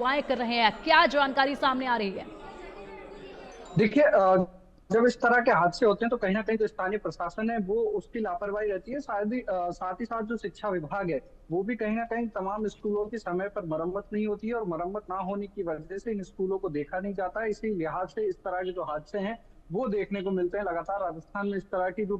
दुआएं कर रहे हैं, क्या जानकारी सामने आ रही है? देखिए, जब इस तरह के हादसे होते हैं तो कहीं ना कहीं जो स्थानीय प्रशासन है वो उसकी लापरवाही रहती है। साथ ही साथ जो शिक्षा विभाग है वो भी कहीं ना कहीं तमाम स्कूलों की समय पर मरम्मत नहीं होती है, और मरम्मत ना होने की वजह से इन स्कूलों को देखा नहीं जाता है। इसी लिहाज से इस तरह के जो हादसे हैं वो देखने को मिलते हैं लगातार। राजस्थान में इस तरह की जो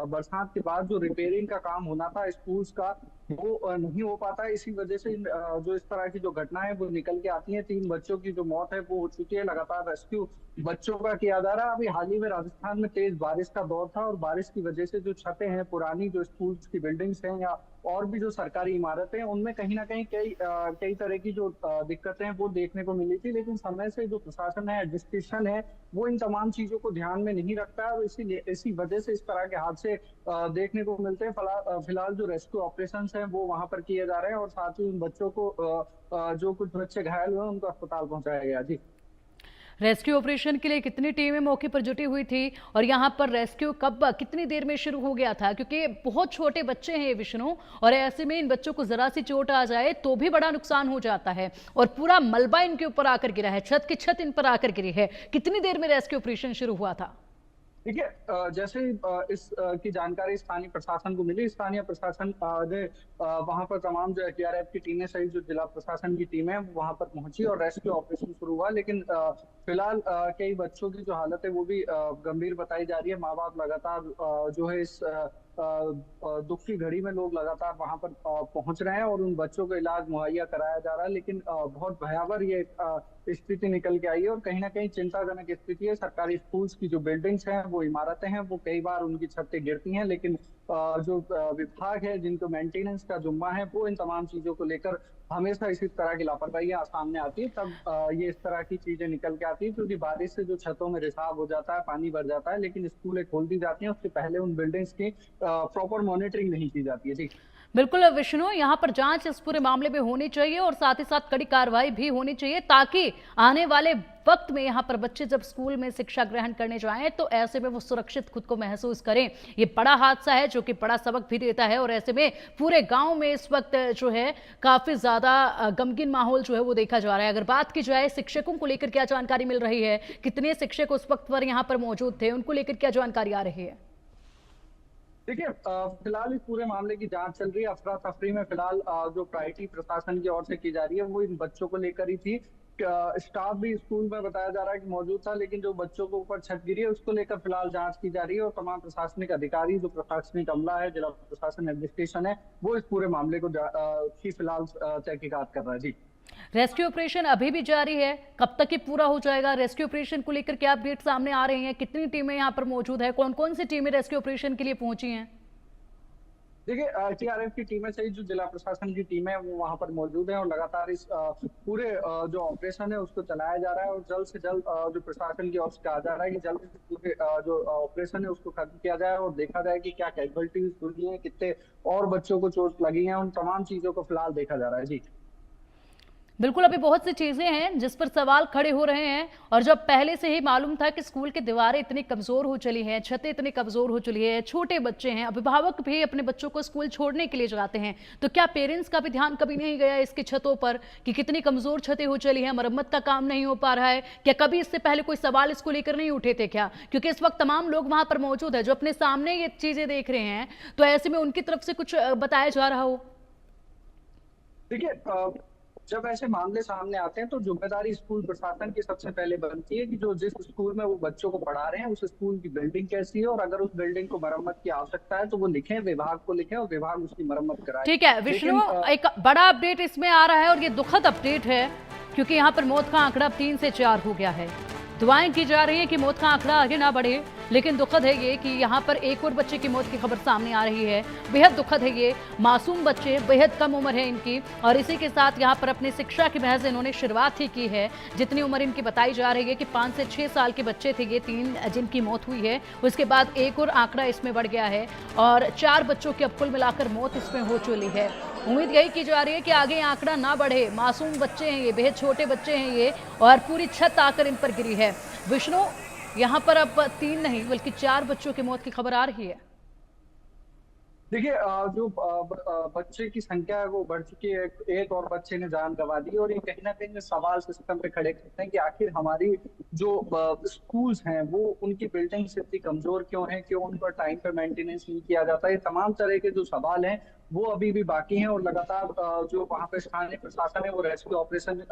बरसात के बाद जो रिपेयरिंग का काम होना था स्कूल्स का, वो नहीं हो पाता है। इसी वजह से जो इस तरह की जो घटनाएं वो निकल के आती हैं। 3 बच्चों की जो मौत है वो हो चुकी है। लगातार रेस्क्यू बच्चों का किया जा रहा है। अभी हाल ही में राजस्थान में तेज बारिश का दौर था, और बारिश की वजह से जो छतें हैं, पुरानी जो स्कूल्स की बिल्डिंग्स हैं या और भी जो सरकारी इमारतें हैं, उनमें कहीं ना कहीं कई तरह की जो दिक्कतें हैं वो देखने को मिली थी। लेकिन समय से जो प्रशासन है, एडमिनिस्ट्रेशन है, वो इन तमाम चीजों को ध्यान में नहीं रखता है, और इसी वजह से इस तरह के हादसे देखने को मिलते हैं। फिलहाल जो रेस्क्यू ऑपरेशन हैं वो वहां पर किए जा रहे हैं, और साथ ही उन बच्चों को जो कुछ बच्चे घायल हुए हैं उनको अस्पताल पहुंचाया गया। जी। रेस्क्यू ऑपरेशन के लिए कितनी टीमें मौके पर जुटी हुई थी और यहाँ पर रेस्क्यू कब कितनी देर में शुरू हो गया था? क्योंकि बहुत छोटे बच्चे हैं ये विष्णु, और ऐसे में इन बच्चों को जरा सी चोट आ जाए तो भी बड़ा नुकसान हो जाता है, और पूरा मलबा इनके ऊपर आकर गिरा है, छत की छत इन पर आकर गिरी है। कितनी देर में रेस्क्यू ऑपरेशन शुरू हुआ था? देखिए, जैसे ही इस की जानकारी स्थानीय प्रशासन को मिली, स्थानीय प्रशासन ने वहां पर तमाम जो एसडीआरएफ की टीमें सहित जो जिला प्रशासन की टीम है वहां पर पहुंची और रेस्क्यू ऑपरेशन शुरू हुआ। लेकिन फिलहाल कई बच्चों की जो हालत है वो भी गंभीर बताई जा रही है। माँ बाप लगातार जो है इस दुख की घड़ी में लोग लगातार वहां पर पहुंच रहे हैं, और उन बच्चों को इलाज मुहैया कराया जा रहा है। लेकिन बहुत भयावह ये स्थिति निकल के आई है, और कहीं ना कहीं चिंताजनक स्थिति है। सरकारी स्कूल्स की जो बिल्डिंग्स हैं, वो इमारतें हैं, वो कई बार उनकी छतें गिरती हैं। लेकिन जो विभाग है जिनको मेंटेनेंस का जुम्मा है, वो इन तमाम चीजों को लेकर हमेशा इसी तरह की लापरवाही सामने आती है। तब ये इस तरह की चीजें निकल के आती है, क्योंकि बारिश से जो छतों में रिसाव हो जाता है, पानी भर जाता है, लेकिन स्कूलें खोल दी जाती हैं उससे पहले उन बिल्डिंग्स की प्रॉपर मॉनिटरिंग नहीं की जाती है। जी। बिल्कुल विष्णु, यहाँ पर जांच इस पूरे मामले में होनी चाहिए और साथ ही साथ कड़ी कार्रवाई भी होनी चाहिए, ताकि आने वाले वक्त में यहाँ पर बच्चे जब स्कूल में शिक्षा ग्रहण करने जाएं तो ऐसे में वो सुरक्षित खुद को महसूस करें। ये बड़ा हादसा है जो कि बड़ा सबक भी देता है, और ऐसे में पूरे गांव में इस वक्त जो है काफी ज्यादा गमगीन माहौल जो है वो देखा जा रहा है। अगर बात की जाए शिक्षकों को लेकर क्या जानकारी मिल रही है, कितने शिक्षक उस वक्त पर यहाँ पर मौजूद थे, उनको लेकर क्या जानकारी आ रही है? देखिए, फिलहाल इस पूरे मामले की जांच चल रही है। अफरा तफरी में फिलहाल जो प्रायोरिटी प्रशासन की ओर से की जा रही है वो इन बच्चों को लेकर ही थी। स्टाफ भी स्कूल में बताया जा रहा है कि मौजूद था, लेकिन जो बच्चों के ऊपर छत गिरी है उसको लेकर फिलहाल जांच की जा रही है, और तमाम प्रशासनिक अधिकारी, जो प्रशासनिक अमला है, जिला प्रशासन एडमिनिस्ट्रेशन है, वो इस पूरे मामले को की फिलहाल तहकीकात कर रहा है। जी। रेस्क्यू ऑपरेशन अभी भी जारी है, कब तक ये पूरा हो जाएगा? रेस्क्यू ऑपरेशन को लेकर क्या अपडेट सामने आ रही हैं? कितनी टीमें यहाँ पर मौजूद है? कौन कौन सी टीमें रेस्क्यू ऑपरेशन के लिए पहुंची हैं? देखिए, टीआरएफ की टीमें सहित जो जिला प्रशासन की टीम है वो वहां पर मौजूद है, और लगातार इस पूरे जो ऑपरेशन है उसको चलाया जा रहा है, और जल्द से जल्द जो प्रशासन की ओर से कहा जा रहा है कि जल्द से पूरे जो ऑपरेशन है उसको खत्म किया जाए, और देखा जाए कि क्या कैजुअलिटीज हुई है, कितने और बच्चों को चोट लगी है। उन तमाम चीजों को फिलहाल देखा जा रहा है। जी। बिल्कुल, अभी बहुत सी चीजें हैं जिस पर सवाल खड़े हो रहे हैं, और जब पहले से ही मालूम था कि स्कूल की दीवारें इतनी कमजोर हो चली हैं, छतें इतनी कमजोर हो चली है, छोटे बच्चे हैं, अभिभावक भी अपने बच्चों को स्कूल छोड़ने के लिए जाते हैं, तो क्या पेरेंट्स का भी ध्यान कभी नहीं गया इसकी छतों पर कि कितनी कमजोर छतें हो चली हैं, मरम्मत का काम नहीं हो पा रहा है? क्या कभी इससे पहले कोई सवाल इसको लेकर नहीं उठे थे क्या? क्योंकि इस वक्त तमाम लोग वहां पर मौजूद है जो अपने सामने ये चीजें देख रहे हैं, तो ऐसे में उनकी तरफ से कुछ बताया जा रहा हो? देखिए, जब ऐसे मामले सामने आते हैं तो जिम्मेदारी स्कूल प्रशासन की सबसे पहले बनती है कि जो जिस स्कूल में वो बच्चों को पढ़ा रहे हैं उस स्कूल की बिल्डिंग कैसी है, और अगर उस बिल्डिंग को मरम्मत की आवश्यकता है तो वो लिखें, विभाग को लिखें, और विभाग उसकी मरम्मत कराए। ठीक है लेकिन विष्णु, एक बड़ा अपडेट इसमें आ रहा है और ये दुखद अपडेट है, क्योंकि यहाँ पर मौत का आंकड़ा 3 से 4 हो गया है। दुआएं की जा रही है कि मौत का आंकड़ा आगे ना बढ़े, लेकिन दुखद है ये कि यहाँ पर एक और बच्चे की मौत की खबर सामने आ रही है। बेहद दुखद है ये, मासूम बच्चे, बेहद कम उम्र है इनकी, और इसी के साथ यहाँ पर अपनी शिक्षा की महज इन्होंने शुरुआत ही की है। जितनी उम्र इनकी बताई जा रही है कि 5 से 6 साल के बच्चे थे ये 3 जिनकी मौत हुई है, उसके बाद एक और आंकड़ा इसमें बढ़ गया है, और 4 बच्चों की अब कुल मिलाकर मौत इसमें हो चुकी है। उम्मीद यही की जा रही है कि आगे आंकड़ा ना बढ़े। मासूम बच्चे हैं ये, बेहद छोटे बच्चे हैं ये, और पूरी छत आकर इन पर गिरी है। विष्णु, यहाँ पर अब 3 नहीं बल्कि 4 बच्चों की मौत की खबर आ रही है। देखिए जो बच्चे की संख्या है वो बढ़ चुकी है। एक और बच्चे ने जान गंवा दी, और ये कहीं ना कहीं सवाल सिस्टम पे खड़े करते हैं कि आखिर हमारी जो स्कूल्स हैं वो उनकी बिल्डिंग्स इतनी कमजोर क्यों हैं, क्यों उन पर टाइम पे मेंटेनेंस नहीं किया जाता। ये तमाम तरह के जो सवाल हैं वो अभी भी बाकी हैं, और लगातार जो वहाँ पे स्थानीय प्रशासन है वो रेस्क्यू ऑपरेशन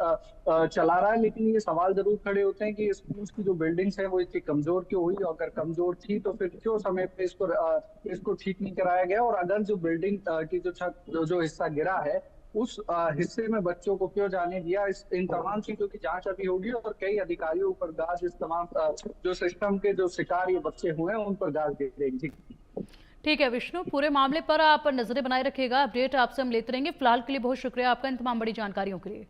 चला रहा है। लेकिन ये सवाल जरूर खड़े होते हैं कि स्कूल्स की जो बिल्डिंग्स है वो इतनी कमजोर क्यों हुई, और अगर कमजोर थी तो फिर क्यों समय पे इसको ठीक नहीं कराया गया, और अगर जो बिल्डिंग की जो छत जो हिस्सा गिरा है उस हिस्से में बच्चों को क्यों जाने दिया। इन तमाम चीजों की जांच अभी होगी, और कई अधिकारियों पर गाज इस तमाम जो सिस्टम के जो शिकार ये बच्चे हुए हैं उन पर गाज दे देगी। ठीक है विष्णु, पूरे मामले पर आप नजरें बनाए रखिएगा, अपडेट आपसे हम लेते रहेंगे। फिलहाल के लिए बहुत शुक्रिया आपका इन तमाम बड़ी जानकारियों के लिए।